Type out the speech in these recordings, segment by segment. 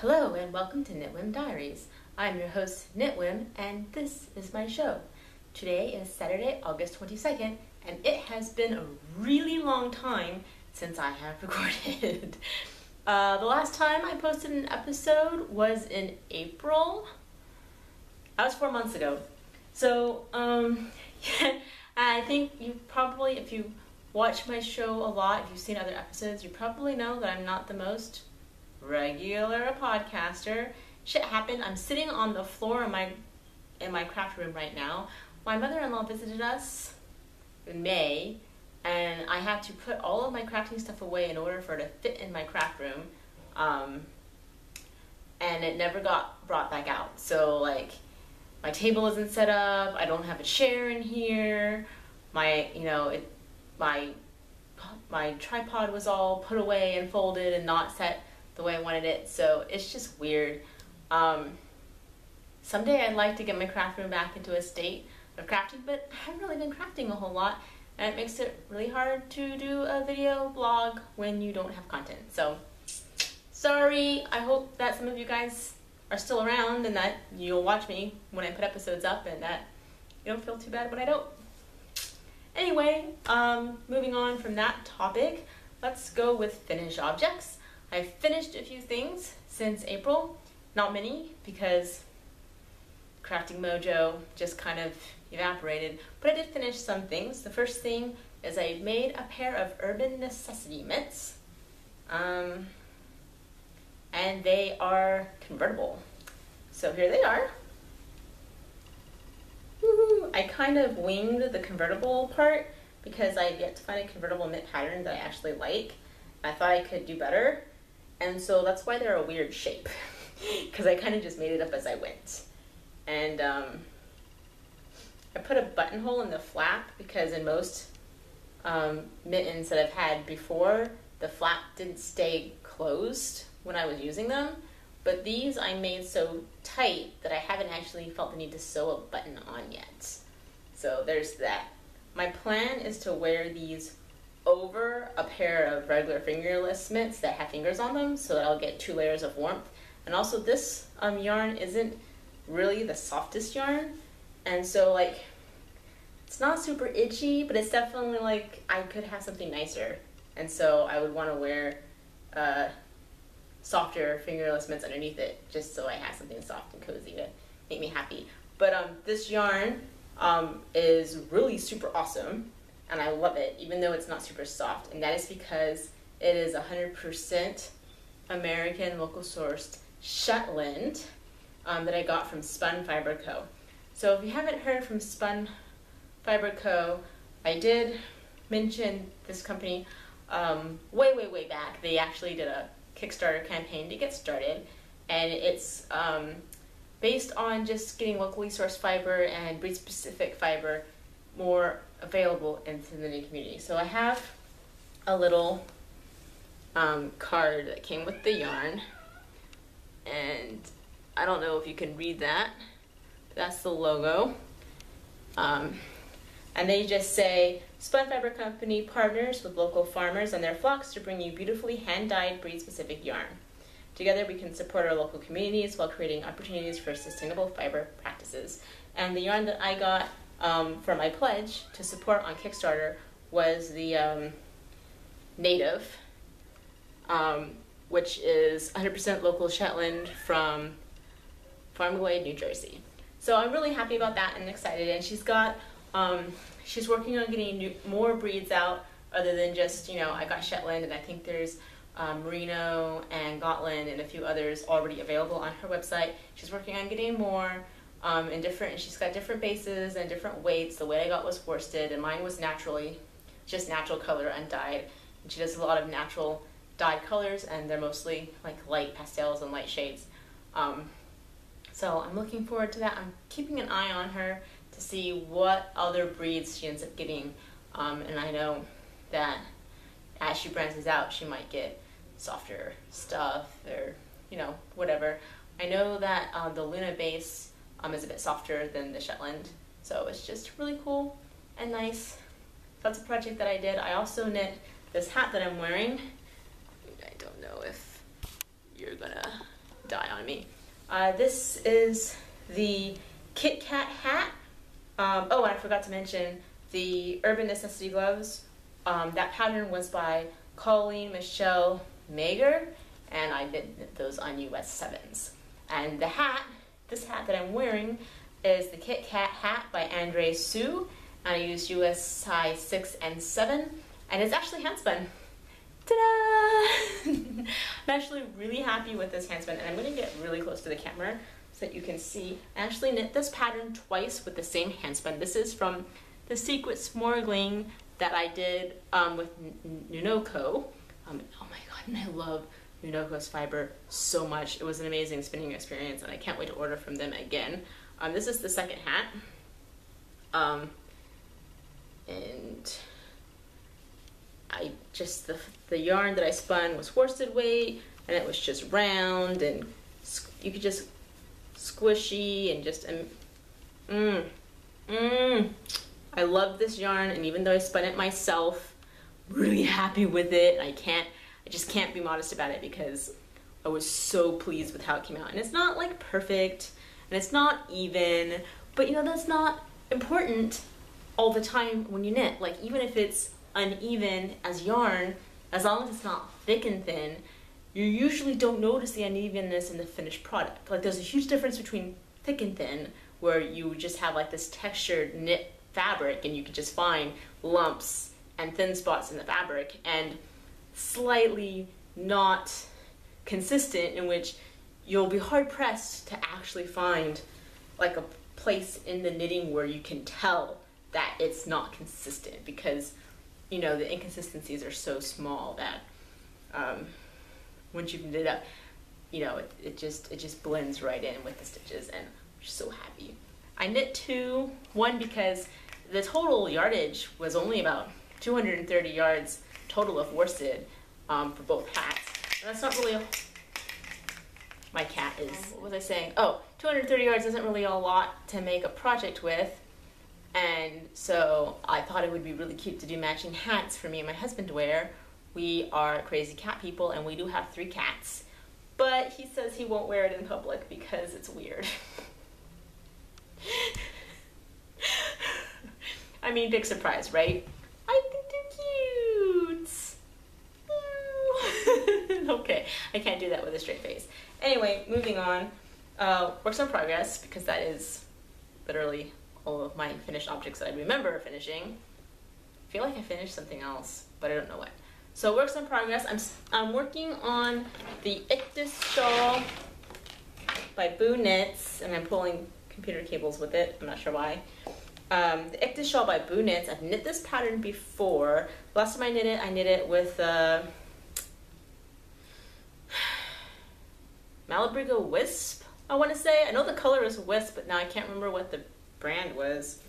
Hello and welcome to Knitwim Diaries. I'm your host Knitwim and this is my show. Today is Saturday, August 22nd, and it has been a really long time since I have recorded. The last time I posted an episode was in April. That was 4 months ago. So, yeah, I think you probably, if you watch my show a lot, if you've seen other episodes, you probably know that I'm not the most regular podcaster. Shit happened. I'm sitting on the floor in my craft room right now. My mother-in-law visited us in May, and I had to put all of my crafting stuff away in order for it to fit in my craft room. And it never got brought back out. So like my table isn't set up. I don't have a chair in here. My tripod was all put away and folded and not set the way I wanted it, so it's just weird. Someday I'd like to get my craft room back into a state of crafting, but I haven't really been crafting a whole lot, and it makes it really hard to do a video blog when you don't have content. So, sorry. I hope that some of you guys are still around and that you'll watch me when I put episodes up and that you don't feel too bad when I don't. Anyway, moving on from that topic, let's go with finished objects. I've finished a few things since April, not many because crafting mojo just kind of evaporated, but I did finish some things. The first thing is I made a pair of Urban Necessity mitts, and they are convertible. So here they are. Woohoo! I kind of winged the convertible part because I had yet to find a convertible knit pattern that I actually like. I thought I could do better. And so that's why they're a weird shape, because I kind of just made it up as I went. And I put a buttonhole in the flap because in most mittens that I've had before, the flap didn't stay closed when I was using them. But these I made so tight that I haven't actually felt the need to sew a button on yet. So there's that. My plan is to wear these over a pair of regular fingerless mitts that have fingers on them so that I'll get 2 layers of warmth. And also this yarn isn't really the softest yarn, and so like it's not super itchy, but it's definitely like I could have something nicer, and so I would want to wear softer fingerless mitts underneath it just so I have something soft and cozy to make me happy. But this yarn is really super awesome. And I love it, even though it's not super soft. And that is because it is 100% American local sourced Shetland that I got from Spun Fiber Co. So if you haven't heard from Spun Fiber Co., I did mention this company way back. They actually did a Kickstarter campaign to get started. And it's based on just getting locally sourced fiber and breed-specific fiber more available into the knitting community. So I have a little card that came with the yarn, and I don't know if you can read that, but that's the logo. And they just say, Spun Fiber Company partners with local farmers and their flocks to bring you beautifully hand-dyed breed-specific yarn. Together we can support our local communities while creating opportunities for sustainable fiber practices. And the yarn that I got for my pledge to support on Kickstarter was the Native, which is 100% local Shetland from Farmglade, New Jersey. So I'm really happy about that and excited. And she's got, she's working on getting more breeds out other than just, I got Shetland, and I think there's Merino and Gotland and a few others already available on her website. She's working on getting more. And she's got different bases and different weights. The weight I got was worsted, and mine was just natural color undyed. And she does a lot of natural dyed colors, and they're mostly like light pastels and light shades. So I'm looking forward to that. I'm keeping an eye on her to see what other breeds she ends up getting. And I know that as she branches out, she might get softer stuff or, whatever. I know that the Luna base is a bit softer than the Shetland, so it's just really cool and nice. That's a project that I did. I also knit this hat that I'm wearing. I don't know if you're gonna die on me. This is the Kit Kat hat. Oh, and I forgot to mention the Urban Necessity gloves. That pattern was by Colleen Michelle Mager, and I did those on US 7s. And the hat, this hat that I'm wearing, is the Kit Kat hat by Andre Sue, and I used US size 6 and 7, and it's actually handspun. Ta-da! I'm actually really happy with this handspun, and I'm going to get really close to the camera so that you can see. I actually knit this pattern twice with the same handspun. This is from the Secret Smorgling that I did with Nunoko. Oh my god, and I love Nunoko's fiber so much. It was an amazing spinning experience, and I can't wait to order from them again. This is the second hat. And I just, the yarn that I spun was worsted weight, and it was just round, and you could just squishy, and just, I love this yarn, and even though I spun it myself, I'm really happy with it. I just can't be modest about it because I was so pleased with how it came out. And it's not like perfect, and it's not even, but you know, that's not important all the time when you knit. Like, even if it's uneven as yarn, as long as it's not thick and thin, you usually don't notice the unevenness in the finished product. Like, there's a huge difference between thick and thin, where you just have like this textured knit fabric and you can just find lumps and thin spots in the fabric, and slightly not consistent, in which you'll be hard pressed to actually find like a place in the knitting where you can tell that it's not consistent, because you know the inconsistencies are so small that once you've knit it up, you know, it just blends right in with the stitches, and I'm just so happy. I knit two, one because the total yardage was only about 230 yards total of worsted for both hats. And that's not really my cat is, what was I saying? Oh, 230 yards isn't really a lot to make a project with. And so I thought it would be really cute to do matching hats for me and my husband to wear. We are crazy cat people, and we do have 3 cats. But he says he won't wear it in public because it's weird. I mean, big surprise, right? I think they're cute. Okay, I can't do that with a straight face. Anyway, moving on. Works in progress, because that is literally all of my finished objects that I remember finishing. I feel like I finished something else, but I don't know what. So works in progress. I'm working on the Ictus shawl by Boo Knits, and I'm pulling computer cables with it. I'm not sure why. The Ictus shawl by Boo Knits. I've knit this pattern before. Last time I knit it with Malabrigo Wisp, I want to say. I know the color is Wisp, but now I can't remember what the brand was.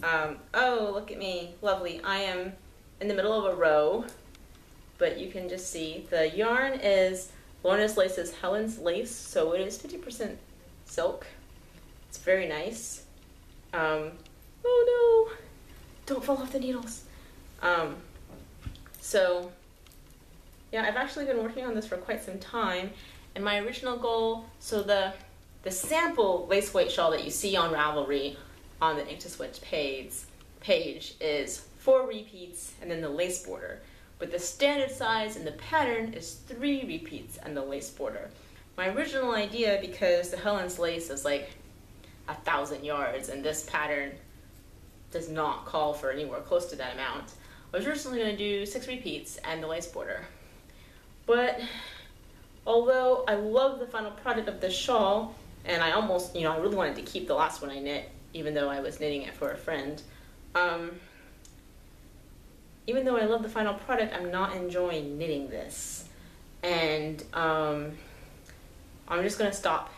Oh, look at me. Lovely. I am in the middle of a row, but you can just see the yarn is Lorna's Lace's Helen's Lace, so it is 50% silk. It's very nice. Oh no! Don't fall off the needles. So yeah, I've actually been working on this for quite some time, and my original goal, so the sample lace weight shawl that you see on Ravelry on the Ink to Switch page is 4 repeats and then the lace border. But the standard size in the pattern is 3 repeats and the lace border. My original idea, because the Helen's Lace is like 1,000 yards and this pattern does not call for anywhere close to that amount, I was originally going to do 6 repeats and the lace border. But although I love the final product of this shawl, and I almost, I really wanted to keep the last one I knit, even though I was knitting it for a friend. Even though I love the final product, I'm not enjoying knitting this. And I'm just gonna stop.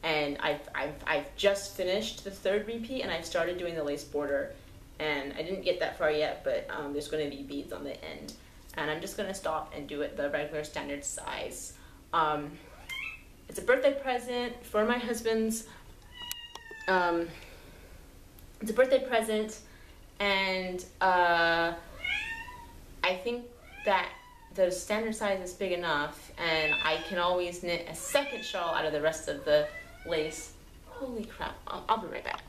And I've just finished the 3rd repeat, and I've started doing the lace border. And I didn't get that far yet, but there's gonna be beads on the end. And I'm just gonna stop and do it the regular standard size. It's a birthday present for my husband's, it's a birthday present, and I think that the standard size is big enough, and I can always knit a second shawl out of the rest of the lace. Holy crap, I'll be right back.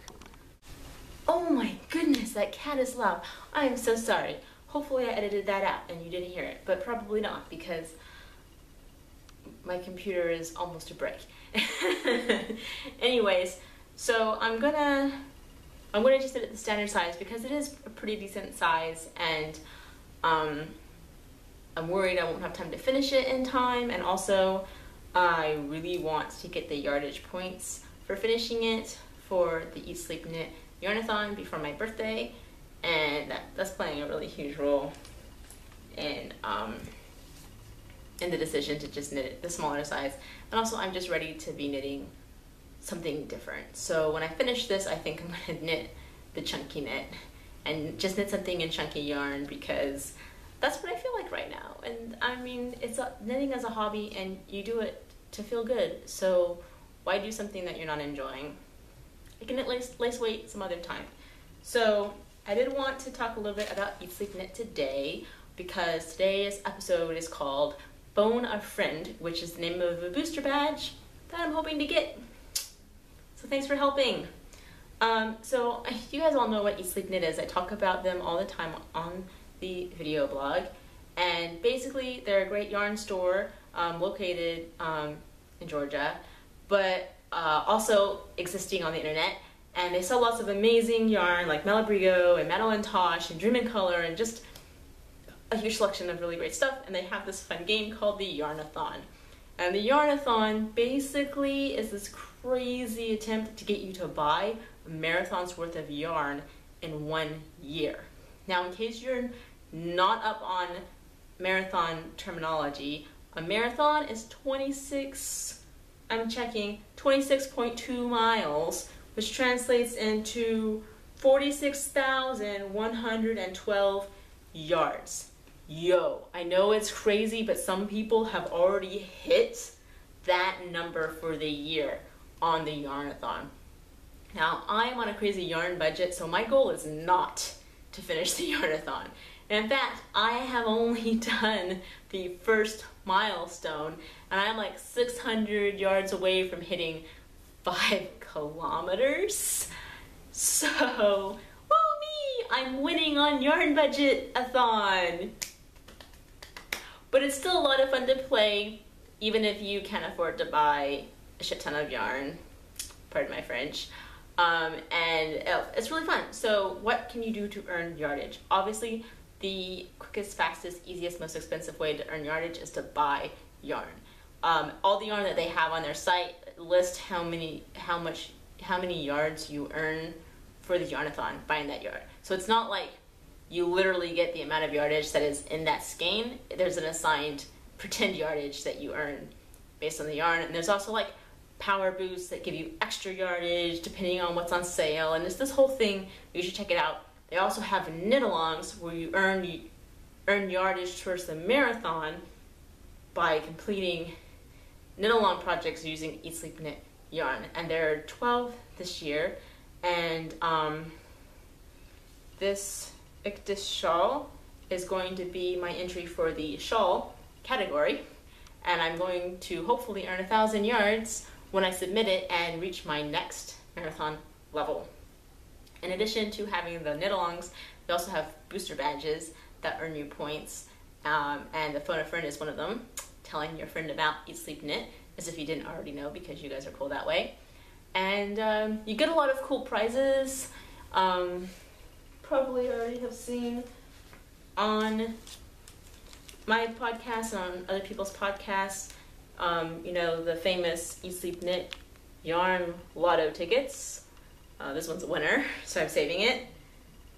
Oh my goodness, that cat is loud. I am so sorry. Hopefully I edited that out and you didn't hear it, but probably not because my computer is almost to break. Anyways, so I'm gonna just knit it the standard size because it is a pretty decent size, and I'm worried I won't have time to finish it in time, and also I really want to get the yardage points for finishing it for the Eat Sleep Knit Yarnathon before my birthday, and that's playing a really huge role in the decision to just knit it the smaller size. And also I'm just ready to be knitting something different. So when I finish this, I think I'm going to knit the chunky knit and just knit something in chunky yarn because that's what I feel like right now. And I mean, it's knitting as a hobby and you do it to feel good. So why do something that you're not enjoying? I can knit lace weight some other time. So I did want to talk a little bit about Eat Sleep Knit today because today's episode is called Phone a Friend, which is the name of a booster badge that I'm hoping to get. So thanks for helping. So you guys all know what Eat Sleep Knit is. I talk about them all the time on the video blog. And basically they're a great yarn store located in Georgia, but also existing on the internet. And they sell lots of amazing yarn like Malabrigo and Madeline Tosh and Dream in Color and just a huge selection of really great stuff. And they have this fun game called the Yarnathon. And the Yarnathon basically is this crazy attempt to get you to buy a marathon's worth of yarn in 1 year. Now, in case you're not up on marathon terminology, a marathon is 26.2 miles, which translates into 46,112 yards. Yo, I know it's crazy, but some people have already hit that number for the year on the Yarnathon. Now, I am on a crazy yarn budget, so my goal is not to finish the Yarnathon. And in fact, I have only done the first milestone, and I'm like 600 yards away from hitting 5 kilometers. So, woo me! I'm winning on yarn budget-a-thon. But it's still a lot of fun to play, even if you can't afford to buy a shit ton of yarn. Pardon my French. It's really fun. So what can you do to earn yardage? Obviously, the quickest, fastest, easiest, most expensive way to earn yardage is to buy yarn. All the yarn that they have on their site list how many yards you earn for the Yarnathon buying that yard. So it's not like you literally get the amount of yardage that is in that skein. There's an assigned pretend yardage that you earn based on the yarn, and there's also like power boosts that give you extra yardage depending on what's on sale, and it's this whole thing. You should check it out. They also have knit-alongs where you earn yardage towards the marathon by completing knit-along projects using Eat Sleep Knit yarn, and there are 12 this year. And this Ictus shawl is going to be my entry for the shawl category, and I'm going to hopefully earn 1,000 yards when I submit it and reach my next marathon level. In addition to having the knit-alongs, they also have booster badges that earn you points, and the Phone a Friend is one of them. Telling your friend about Eat Sleep Knit, as if you didn't already know, because you guys are cool that way. And you get a lot of cool prizes. Probably already have seen on my podcast and on other people's podcasts, the famous Eat Sleep Knit yarn lotto tickets. This one's a winner, so I'm saving it.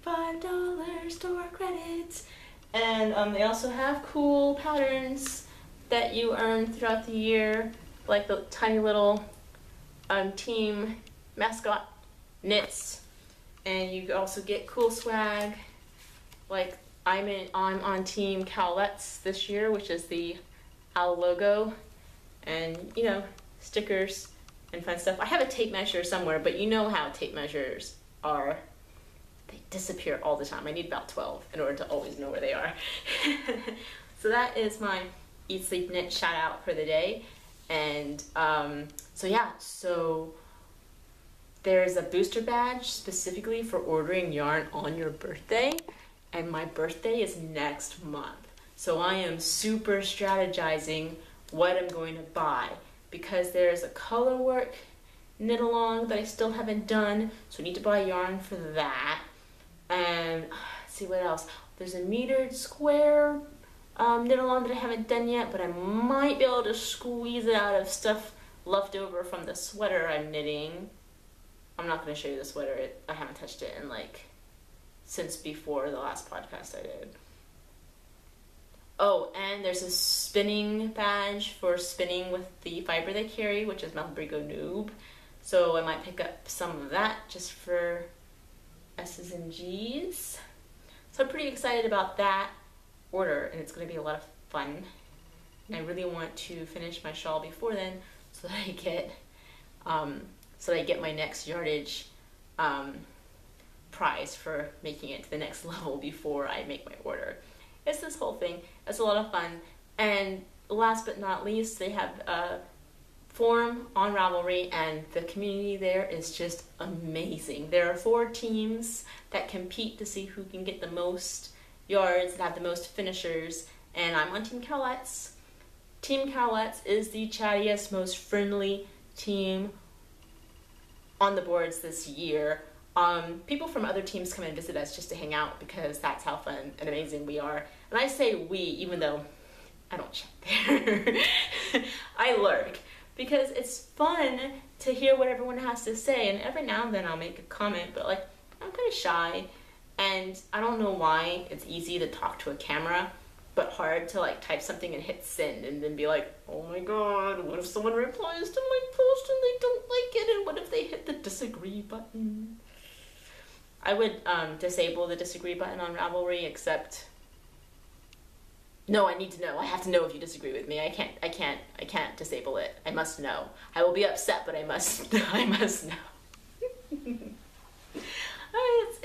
$5 store credits. And they also have cool patterns that you earn throughout the year, like the tiny little team mascot knits. And you also get cool swag, like I'm on Team Cowlettes this year, which is the owl logo, and stickers and fun stuff. I have a tape measure somewhere, but you know how tape measures are. They disappear all the time. I need about 12 in order to always know where they are. So that is my Eat Sleep Knit shout out for the day. And so yeah, so there's a booster badge specifically for ordering yarn on your birthday, and my birthday is next month. So I am super strategizing what I'm going to buy, because there's a color work knit along that I still haven't done, so I need to buy yarn for that. And let's see what else. There's a metered square knit along that I haven't done yet, but I might be able to squeeze it out of stuff left over from the sweater I'm knitting. I'm not going to show you the sweater. I haven't touched it in since before the last podcast I did. Oh, and there's a spinning badge for spinning with the fiber they carry, which is Malbrigo Noob. So I might pick up some of that just for S's and G's. So I'm pretty excited about that order, and it's going to be a lot of fun. And I really want to finish my shawl before then, so that I get my next yardage prize for making it to the next level before I make my order. It's this whole thing. It's a lot of fun. And last but not least, they have a forum on Ravelry, and the community there is just amazing. There are 4 teams that compete to see who can get the most yards and have the most finishers, and I'm on Team Cowlettes. Team Cowlettes is the chattiest, most friendly team on the boards this year. People from other teams come and visit us just to hang out, because that's how fun and amazing we are. And I say we, even though I don't chat there. I lurk, because it's fun to hear what everyone has to say, and every now and then I'll make a comment, but I'm kind of shy, and I don't know why it's easy to talk to a camera, but hard to type something and hit send and then be like, oh my god, what if someone replies to my post and they don't like it, and what if they hit the disagree button? I would disable the disagree button on Ravelry, except no, I need to know. I have to know if you disagree with me. I can't disable it. I must know. I will be upset, but I must know.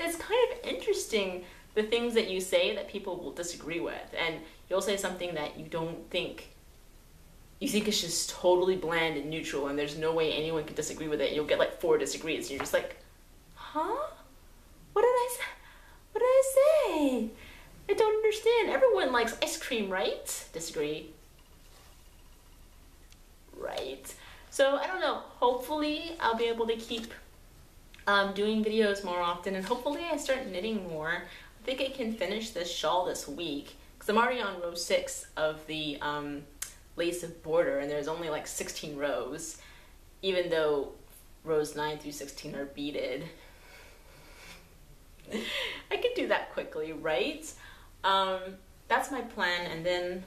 It's kind of interesting, the things that you say that people will disagree with, and you'll say something that you think is just totally bland and neutral, and there's no way anyone could disagree with it, and you'll get 4 disagrees, and you're just like, huh? What did I say? I don't understand. Everyone likes ice cream, right? Disagree. Right. So, I don't know. Hopefully, I'll be able to keep doing videos more often, and hopefully I start knitting more. I think I can finish this shawl this week, because I'm already on row 6 of the lace of border, and there's only 16 rows, even though rows 9 through 16 are beaded. I could do that quickly, right? That's my plan, and then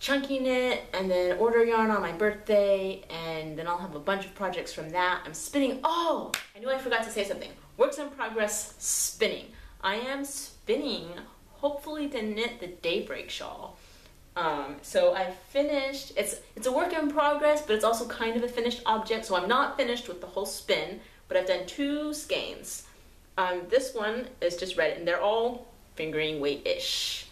chunky knit, and then order yarn on my birthday, and then I'll have a bunch of projects from that. I'm spinning. Oh, I knew I forgot to say something. Works in progress spinning. I am spinning, hopefully to knit the Daybreak shawl. So I finished. It's a work in progress, but it's also kind of a finished object. So I'm not finished with the whole spin, but I've done 2 skeins. This one is just red, and they're all fingering weight-ish.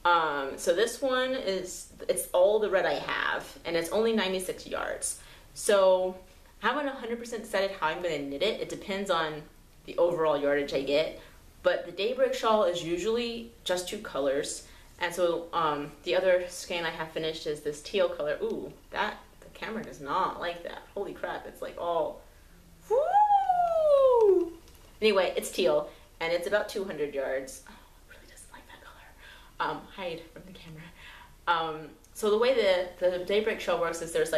So this one it's all the red I have, and it's only 96 yards. So I haven't 100% decided how I'm going to knit it. It depends on the overall yardage I get. But the Daybreak shawl is usually just 2 colors. And so the other skein I have finished is this teal color. Ooh, the camera does not like that. Holy crap, it's all... Woo! Anyway, it's teal, and it's about 200 yards. Oh, it really doesn't like that color. Hide from the camera. So the way the Daybreak shawl works is there's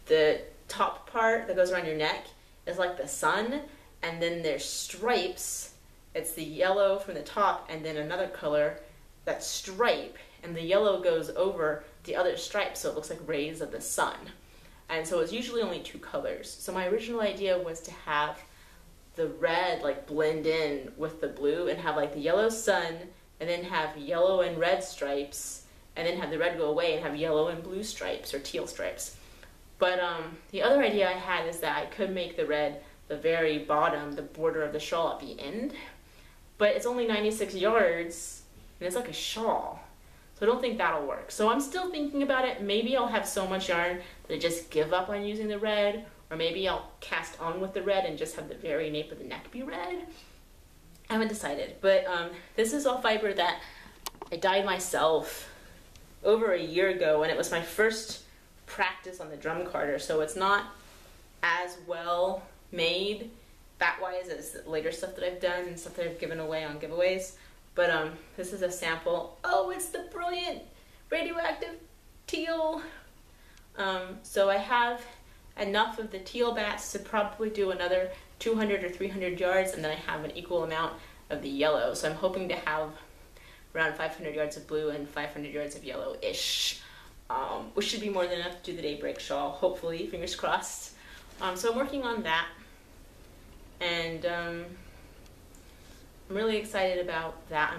the top part that goes around your neck is like the sun, and then there's stripes. It's the yellow from the top, and then another color, that stripe, and the yellow goes over the other stripe, so it looks like rays of the sun. And so it's usually only 2 colors. So my original idea was to have the red blend in with the blue, and have the yellow sun, and then have yellow and red stripes, and then have the red go away and have yellow and blue stripes or teal stripes. But the other idea I had is that I could make the red the very bottom, the border of the shawl at the end. But it's only 96 yards, and it's like a shawl. So I don't think that'll work. So I'm still thinking about it. Maybe I'll have so much yarn that I just give up on using the red, or maybe I'll cast on with the red and just have the very nape of the neck be red. I haven't decided, but this is all fiber that I dyed myself over a year ago, and it was my first practice on the drum carder, so it's not as well made fat-wise as later stuff that I've done and stuff that I've given away on giveaways. But this is a sample. Oh, it's the brilliant radioactive teal. So I have enough of the teal bats to probably do another 200 or 300 yards, and then I have an equal amount of the yellow. So I'm hoping to have around 500 yards of blue and 500 yards of yellow-ish, which should be more than enough to do the daybreak shawl, hopefully, fingers crossed. So I'm working on that, and I'm really excited about that.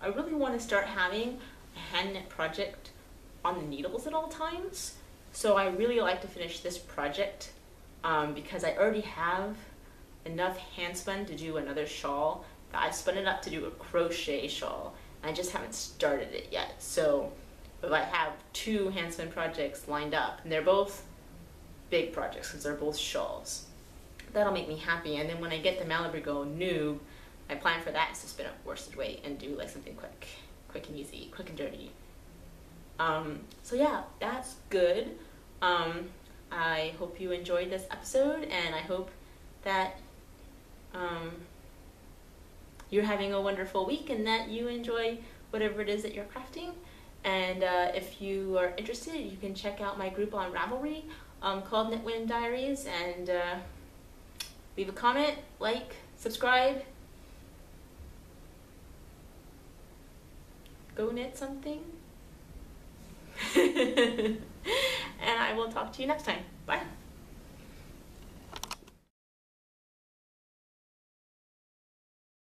I really want to start having a hand knit project on the needles at all times. So I really like to finish this project because I already have enough hand spun to do another shawl. I spun it up to do a crochet shawl. I just haven't started it yet. So if I have 2 hand spun projects lined up, and they're both big projects because they're both shawls, that'll make me happy. And then when I get the Malabrigo new, my plan for that is to spin up worsted weight and do like something quick and easy, quick and dirty. So yeah, that's good. I hope you enjoyed this episode, and I hope that you're having a wonderful week and that you enjoy whatever it is that you're crafting. And if you are interested, you can check out my group on Ravelry called Knitwind Diaries, and leave a comment, like, subscribe, go knit something. And I will talk to you next time. Bye.